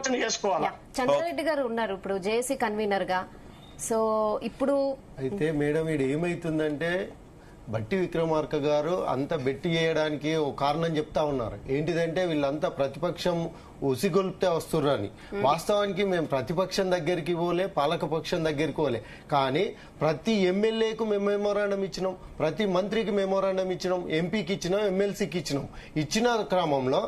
ఆలోచన చేసుకోవాలి. చంద్రారెడ్డి గారు ఉన్నారు ఇప్పుడు జేఏసీ కన్వీనర్ గా. సో ఇప్పుడు అయితే మేడం ఇది ఏమైతుందంటే బట్టి విక్రమార్క గారు అంత బెట్టి చేయడానికి ఒక కారణం చెప్తా ఉన్నారు. ఏంటిదంటే వీళ్ళంతా ప్రతిపక్షం ఉసిగొల్పితే వస్తుర్రని. వాస్తవానికి మేము ప్రతిపక్షం దగ్గరికి పోలే, పాలకపక్షం దగ్గరికి పోలే. కానీ ప్రతి ఎమ్మెల్యేకు మేము మెమోరాండం ఇచ్చినాం, ప్రతి మంత్రికి మెమోరాండం ఇచ్చినాం, ఎంపీకి ఇచ్చినాం, ఎమ్మెల్సీకి ఇచ్చినాం. ఇచ్చిన క్రమంలో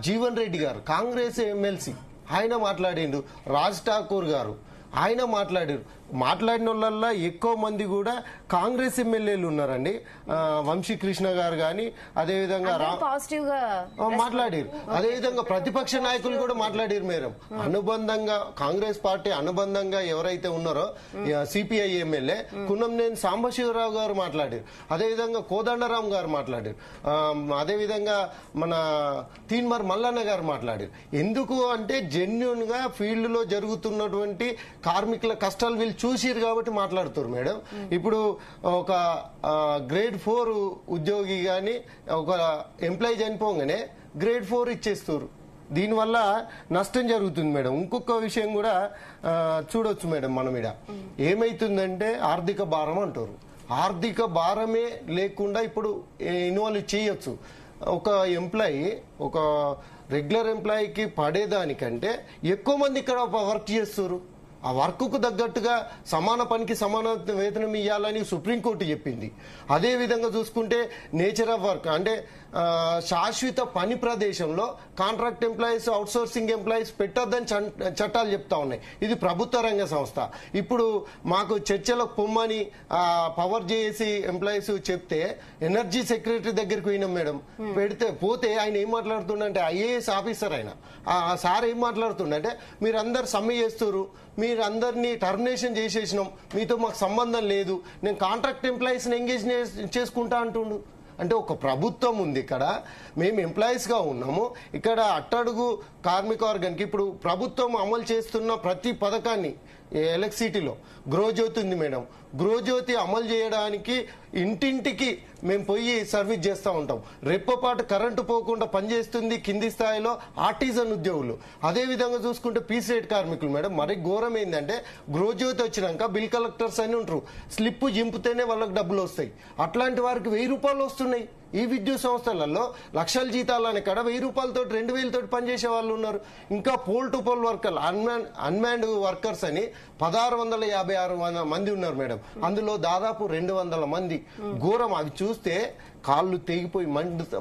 జీవన్ రెడ్డి గారు కాంగ్రెస్ ఎమ్మెల్సీ ఆయన మాట్లాడిండు, రాజ్ ఠాకూర్ గారు ఆయన మాట్లాడిన వాళ్ళల్లో ఎక్కువ మంది కూడా కాంగ్రెస్ ఎమ్మెల్యేలు ఉన్నారండి. వంశీకృష్ణ గారు గాని అదేవిధంగా పాజిటివ్ గా మాట్లాడారు. అదేవిధంగా ప్రతిపక్ష నాయకులు కూడా మాట్లాడారు. మేడం అనుబంధంగా కాంగ్రెస్ పార్టీ అనుబంధంగా ఎవరైతే ఉన్నారో సిపిఐ ఎమ్మెల్యే కున్నంనేని సాంబశివరావు గారు మాట్లాడారు. అదేవిధంగా కోదండరాం గారు మాట్లాడారు. అదేవిధంగా మన తీన్మార్ మల్లన్న గారు మాట్లాడారు. ఎందుకు అంటే జెన్యున్ గా ఫీల్డ్ లో జరుగుతున్నటువంటి కార్మికుల కష్టాలు వీళ్ళు చూసిరు కాబట్టి మాట్లాడుతారు. మేడం ఇప్పుడు ఒక గ్రేడ్ 4 ఉద్యోగి గాని ఒక ఎంప్లాయీ చనిపోగానే గ్రేడ్ 4 ఇచ్చేస్తారు. దీనివల్ల నష్టం జరుగుతుంది. మేడం ఇంకొక విషయం కూడా చూడొచ్చు మేడం. మనం ఇక్కడ ఏమైతుందంటే ఆర్థిక భారం అంటారు. ఆర్థిక భారమే లేకుండా ఇప్పుడు ఇన్వాల్వ్ చేయొచ్చు. ఒక ఎంప్లాయీ ఒక రెగ్యులర్ ఎంప్లాయీకి పడేదానికంటే ఎక్కువ మంది ఇక్కడ వర్క్ చేస్తారు. ఆ వర్క్ కు తగ్గట్టుగా సమాన పనికి సమాన వేతనం ఇవ్వాలని సుప్రీంకోర్టు చెప్పింది. అదే విధంగా చూసుకుంటే నేచర్ ఆఫ్ వర్క్ అంటే శాశ్వత పని ప్రదేశంలో contract employees, outsourcing employees పెట్టొద్దని చట్టాలు చెప్తా ఉన్నాయి. ఇది ప్రభుత్వ రంగ సంస్థ. ఇప్పుడు మాకు చర్చలకు పొమ్మని పవర్ జేఏసీ ఎంప్లాయీస్ చెప్తే ఎనర్జీ సెక్రటరీ దగ్గరికి పోయినాం మేడం. పోతే ఆయన ఏం మాట్లాడుతుండంటే ఐఏఎస్ ఆఫీసర్ ఆయన సార్ ఏం మాట్లాడుతుండంటే మీరు అందరు సమ్మె చేస్తారు, మీరు అందరినీ టర్మినేషన్ చేసేసినాం, మీతో మాకు సంబంధం లేదు, నేను కాంట్రాక్ట్ ఎంప్లాయీస్ ఎంగేజ్ చేసుకుంటా అంటుండు. అంటే ఒక ప్రభుత్వం ఉంది ఇక్కడ, మేము ఎంప్లాయీస్ గా ఉన్నాము. ఇక్కడ అట్టడుగు కార్మిక వర్గానికి ఇప్పుడు ప్రభుత్వం అమలు చేస్తున్న ప్రతి పథకాన్ని ఎలక్ట్రిసిటీలో గృహజ్యోతి ఉంది మేడం. గృహజ్యోతి అమలు చేయడానికి ఇంటింటికి మేము పోయి సర్వీస్ చేస్తూ ఉంటాం. రెప్పపాటు కరెంటు పోకుండా పనిచేస్తుంది కింది స్థాయిలో ఆర్టిజన్ ఉద్యోగులు. అదే విధంగా చూసుకుంటే పీసీఐ కార్మికులు మేడం. మరి ఘోరం ఏంటంటే గృహజ్యోతి వచ్చినాక బిల్ కలెక్టర్స్ అని ఉంటారు, స్లిప్ జింపితేనే వాళ్ళకి డబ్బులు వస్తాయి. అట్లాంటి వారికి 1000 రూపాయలు వస్తున్నాయి. ఈ విద్యుత్ సంస్థలలో లక్షల జీతాలని కాడ 1000 రూపాయలతో 2000 పనిచేసే వాళ్ళు ఉన్నారు. ఇంకా పోల్ టు పోల్ వర్కర్లు అన్మాన్డ్ వర్కర్స్ అని 1656 మంది ఉన్నారు మేడం. అందులో దాదాపు 200 మంది. ఘోరం. అవి చూస్తే కాళ్ళు తెగిపోయి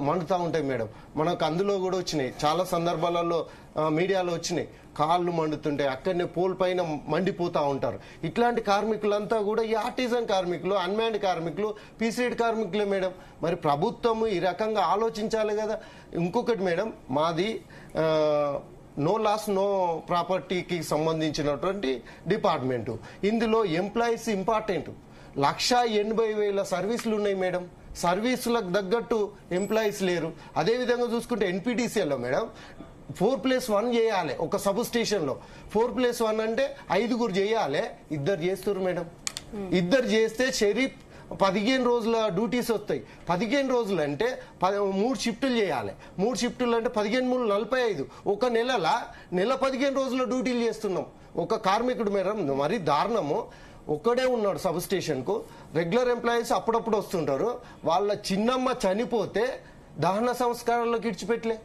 మండుతా ఉంటాయి మేడం. మనకు అందులో కూడా వచ్చినాయి, చాలా సందర్భాలలో మీడియాలో వచ్చినాయి. కాళ్ళు మండుతుంటాయి, అక్కడనే పోల్ పైన మండిపోతా ఉంటారు. ఇట్లాంటి కార్మికులంతా కూడా ఈ ఆర్టిజన్ కార్మికులు, అన్మాన్డ్ కార్మికులు, పీసీఐ కార్మికులే మేడం. మరి ప్రభుత్వం ఈ రకంగా ఆలోచించాలి కదా. ఇంకొకటి మేడం, మాది నో లాస్ నో ప్రాపర్టీకి సంబంధించినటువంటి డిపార్ట్మెంటు. ఇందులో ఎంప్లాయీస్ ఇంపార్టెంట్. 1,80,000 సర్వీసులు ఉన్నాయి మేడం. సర్వీసులకు తగ్గట్టు ఎంప్లాయీస్ లేరు. అదేవిధంగా చూసుకుంటే ఎన్పీటీసీలో మేడం 4+1 చేయాలి. ఒక సబ్ స్టేషన్ లో 4+1 అంటే 5 చేయాలి. 2 చేస్తారు మేడం. 2 చేస్తే షరీఫ్ 15 రోజుల డ్యూటీస్ వస్తాయి. 15 రోజులు అంటే 3 షిఫ్టులు చేయాలి. 3 షిఫ్టులు అంటే 15 3 45. ఒక నెల 15 రోజుల డ్యూటీలు చేస్తున్నాం. ఒక కార్మికుడు మేడం మరి దారుణము. ఒక్కడే ఉన్నాడు సబ్ స్టేషన్ కు. రెగ్యులర్ ఎంప్లాయీస్ అప్పుడప్పుడు వస్తుంటారు. వాళ్ళ చిన్నమ్మ చనిపోతే దహన సంస్కారాలకు ఇడిచిపెట్టలే.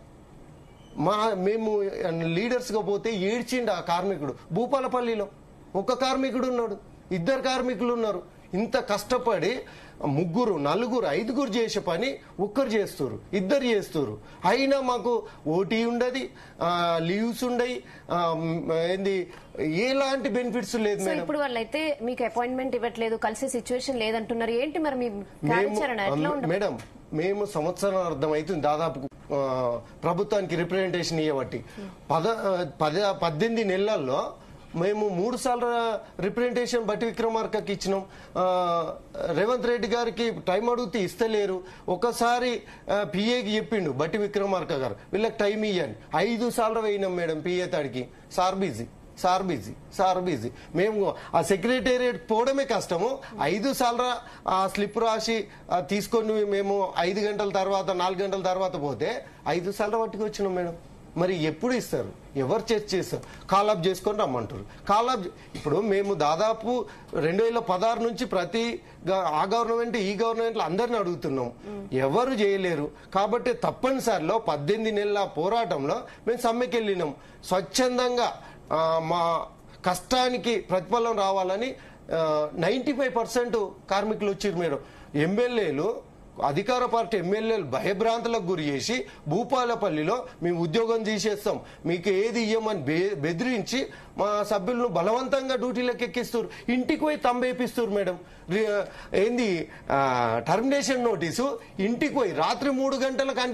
మేము లీడర్స్ గా పోతే ఏడ్చిండు ఆ కార్మికుడు. భూపాలపల్లిలో ఒక కార్మికుడు ఉన్నాడు, 2 కార్మికులు ఉన్నారు. ఇంత కష్టపడి 3 4 5 చేసే పని 1 చేస్తారు, 2 చేస్తారు. అయినా మాకు ఓటీ ఉండదు, లీవ్స్ ఉండయి, ఏంది ఎలాంటి బెనిఫిట్స్ లేదు మేడం. ఇప్పుడు వాళ్ళైతే మీకు అపాయింట్మెంట్ ఇవ్వట్లేదు, కలిసే సిచ్యువేషన్ లేదంటున్నారు. ఏంటి మరి మీ కార్యాచరణ ఎట్లా ఉంటుంది మేడం? మేము సంవత్సరం అర్థం అవుతుంది దాదాపు ప్రభుత్వానికి రిప్రజెంటేషన్ ఇవ్వబట్టి. 18 నెలల్లో మేము 3 సార్లు రిప్రజెంటేషన్ బట్టి విక్రమార్కకి ఇచ్చినాం. రేవంత్ రెడ్డి గారికి టైం అడిగితే ఇస్తలేరు. ఒకసారి పిఏకి చెప్పిండు బట్టి విక్రమార్క గారు వీళ్ళకి టైం ఇయ్యని. 5 సార్లు వేయినాం మేడం పిఏ తాడికి. Sir busy. మేము ఆ సెక్రటేరియట్ పోవడమే కష్టము. 5 సార్లు ఆ స్లిప్ రాసి తీసుకొని మేము 5 గంటల తర్వాత 4 గంటల తర్వాత పోతే 5 సార్లు పట్టుకు వచ్చినాం మేడం. మరి ఎప్పుడు ఇస్తారు? ఎవరు చర్చ చేస్తారు? కాల్ అప్ చేసుకొని రమ్మంటారు. కాల్ అప్ ఇప్పుడు మేము దాదాపు 2016 నుంచి ప్రతి ఆ గవర్నమెంట్ ఈ గవర్నమెంట్ అందరిని అడుగుతున్నాం, ఎవరు చేయలేరు. కాబట్టి తప్పనిసరిలో 18 నెలల పోరాటంలో మేము సమ్మెకి వెళ్ళినాం. స్వచ్ఛందంగా మా కష్టానికి ప్రతిఫలం రావాలని 95% కార్మికులు వచ్చారు మేడం. ఎమ్మెల్యేలు, అధికార పార్టీ ఎమ్మెల్యేలు భయభ్రాంతులకు గురి చేసి భూపాలపల్లిలో మేము ఉద్యోగం తీసేస్తాం, మీకు ఏది ఇయ్యమని బెదిరించి మా సభ్యులను బలవంతంగా డ్యూటీలకు ఎక్కిస్తారు. ఇంటికి పోయి తంబేపిస్తారు మేడం. ఏంది టర్మినేషన్ నోటీసు ఇంటికి పోయి రాత్రి 3 గంటలకు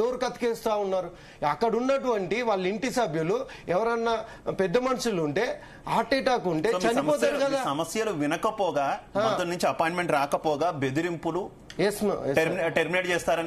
డోర్ కతికేస్తా ఉన్నారు. అక్కడ ఉన్నటువంటి వాళ్ళ ఇంటి సభ్యులు ఎవరన్నా పెద్ద మనుషులు ఉంటే హార్ట్ అటాక్ ఉంటే చనిపోతారు కదా. సమస్యలు వినకపోగా నుంచి అపాయింట్మెంట్ రాకపోగా బెదిరింపులు టెర్మినేట్ చేస్తారని